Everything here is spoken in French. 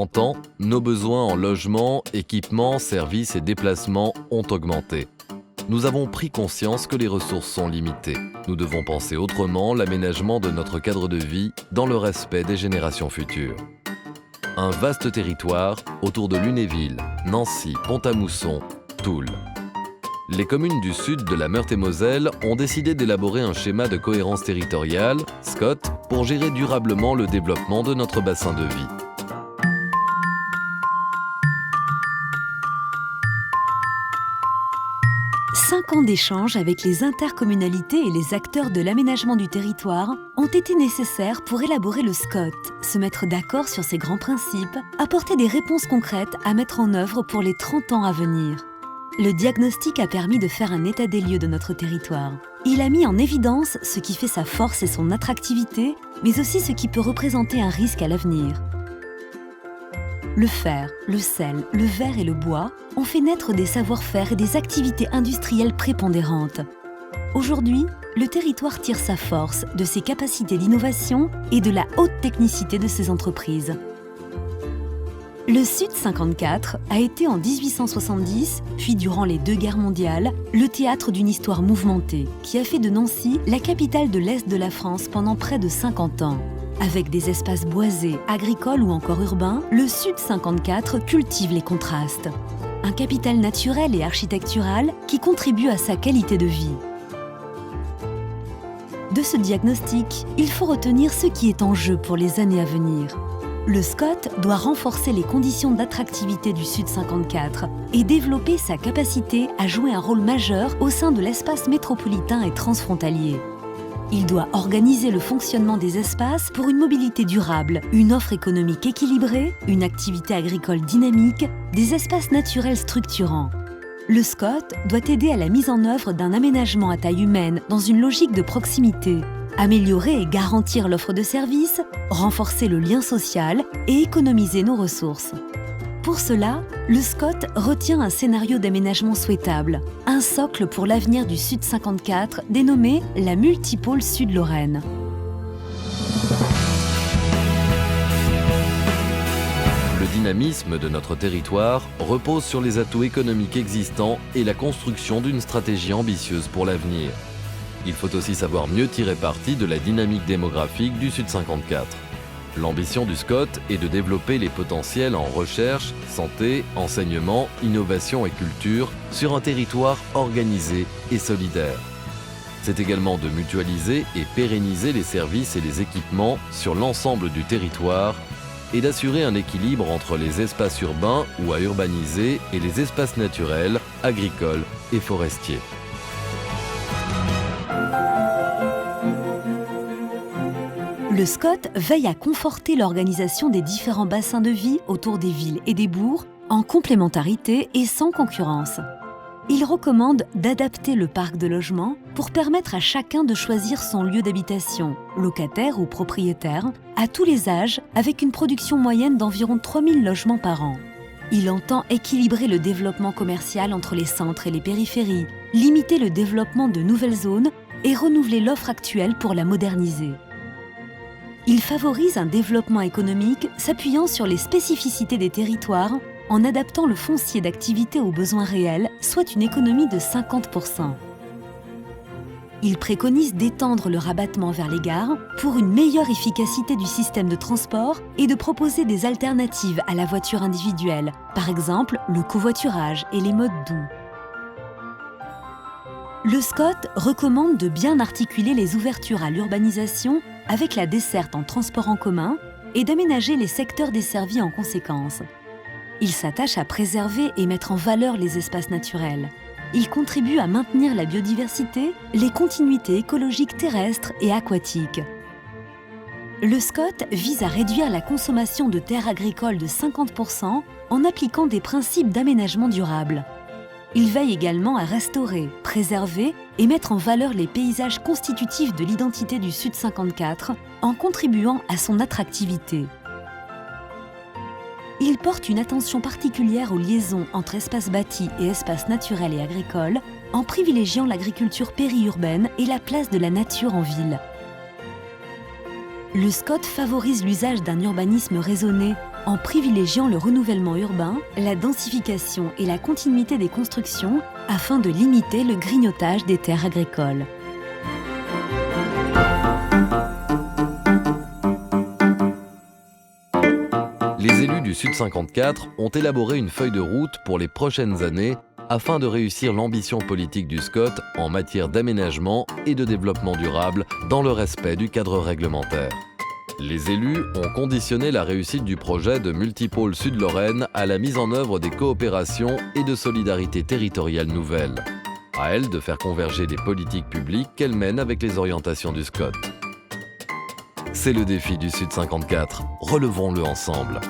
30 ans, nos besoins en logement, équipement, services et déplacements ont augmenté. Nous avons pris conscience que les ressources sont limitées. Nous devons penser autrement l'aménagement de notre cadre de vie dans le respect des générations futures. Un vaste territoire autour de Lunéville, Nancy, Pont-à-Mousson, Toul. Les communes du sud de la Meurthe-et-Moselle ont décidé d'élaborer un schéma de cohérence territoriale, SCOT, pour gérer durablement le développement de notre bassin de vie. Cinq ans d'échanges avec les intercommunalités et les acteurs de l'aménagement du territoire ont été nécessaires pour élaborer le SCOT, se mettre d'accord sur ses grands principes, apporter des réponses concrètes à mettre en œuvre pour les 30 ans à venir. Le diagnostic a permis de faire un état des lieux de notre territoire. Il a mis en évidence ce qui fait sa force et son attractivité, mais aussi ce qui peut représenter un risque à l'avenir. Le fer, le sel, le verre et le bois ont fait naître des savoir-faire et des activités industrielles prépondérantes. Aujourd'hui, le territoire tire sa force de ses capacités d'innovation et de la haute technicité de ses entreprises. Le Sud 54 a été en 1870, puis durant les 2 guerres mondiales, le théâtre d'une histoire mouvementée qui a fait de Nancy la capitale de l'Est de la France pendant près de 50 ans. Avec des espaces boisés, agricoles ou encore urbains, le Sud 54 cultive les contrastes. Un capital naturel et architectural qui contribue à sa qualité de vie. De ce diagnostic, il faut retenir ce qui est en jeu pour les années à venir. Le SCOT doit renforcer les conditions d'attractivité du Sud 54 et développer sa capacité à jouer un rôle majeur au sein de l'espace métropolitain et transfrontalier. Il doit organiser le fonctionnement des espaces pour une mobilité durable, une offre économique équilibrée, une activité agricole dynamique, des espaces naturels structurants. Le SCOT doit aider à la mise en œuvre d'un aménagement à taille humaine dans une logique de proximité, améliorer et garantir l'offre de services, renforcer le lien social et économiser nos ressources. Pour cela, le SCOT retient un scénario d'aménagement souhaitable, un socle pour l'avenir du Sud 54 dénommé la Multipôle Sud-Lorraine. Le dynamisme de notre territoire repose sur les atouts économiques existants et la construction d'une stratégie ambitieuse pour l'avenir. Il faut aussi savoir mieux tirer parti de la dynamique démographique du Sud 54. L'ambition du SCOT est de développer les potentiels en recherche, santé, enseignement, innovation et culture sur un territoire organisé et solidaire. C'est également de mutualiser et pérenniser les services et les équipements sur l'ensemble du territoire et d'assurer un équilibre entre les espaces urbains ou à urbaniser et les espaces naturels, agricoles et forestiers. Le SCOT veille à conforter l'organisation des différents bassins de vie autour des villes et des bourgs en complémentarité et sans concurrence. Il recommande d'adapter le parc de logements pour permettre à chacun de choisir son lieu d'habitation, locataire ou propriétaire, à tous les âges, avec une production moyenne d'environ 3000 logements par an. Il entend équilibrer le développement commercial entre les centres et les périphéries, limiter le développement de nouvelles zones et renouveler l'offre actuelle pour la moderniser. Il favorise un développement économique s'appuyant sur les spécificités des territoires en adaptant le foncier d'activité aux besoins réels, soit une économie de 50%. Il préconise d'étendre le rabattement vers les gares pour une meilleure efficacité du système de transport et de proposer des alternatives à la voiture individuelle, par exemple le covoiturage et les modes doux. Le SCOT recommande de bien articuler les ouvertures à l'urbanisation avec la desserte en transport en commun et d'aménager les secteurs desservis en conséquence. Il s'attache à préserver et mettre en valeur les espaces naturels. Il contribue à maintenir la biodiversité, les continuités écologiques terrestres et aquatiques. Le SCOT vise à réduire la consommation de terres agricoles de 50% en appliquant des principes d'aménagement durable. Il veille également à restaurer, préserver et mettre en valeur les paysages constitutifs de l'identité du Sud 54 en contribuant à son attractivité. Il porte une attention particulière aux liaisons entre espaces bâtis et espaces naturels et agricoles en privilégiant l'agriculture périurbaine et la place de la nature en ville. Le SCOT favorise l'usage d'un urbanisme raisonné en privilégiant le renouvellement urbain, la densification et la continuité des constructions afin de limiter le grignotage des terres agricoles. Les élus du Sud 54 ont élaboré une feuille de route pour les prochaines années afin de réussir l'ambition politique du SCOT en matière d'aménagement et de développement durable dans le respect du cadre réglementaire. Les élus ont conditionné la réussite du projet de Multipôle Sud-Lorraine à la mise en œuvre des coopérations et de solidarité territoriale nouvelles. À elles de faire converger les politiques publiques qu'elles mènent avec les orientations du SCOT. C'est le défi du Sud 54. Relevons-le ensemble.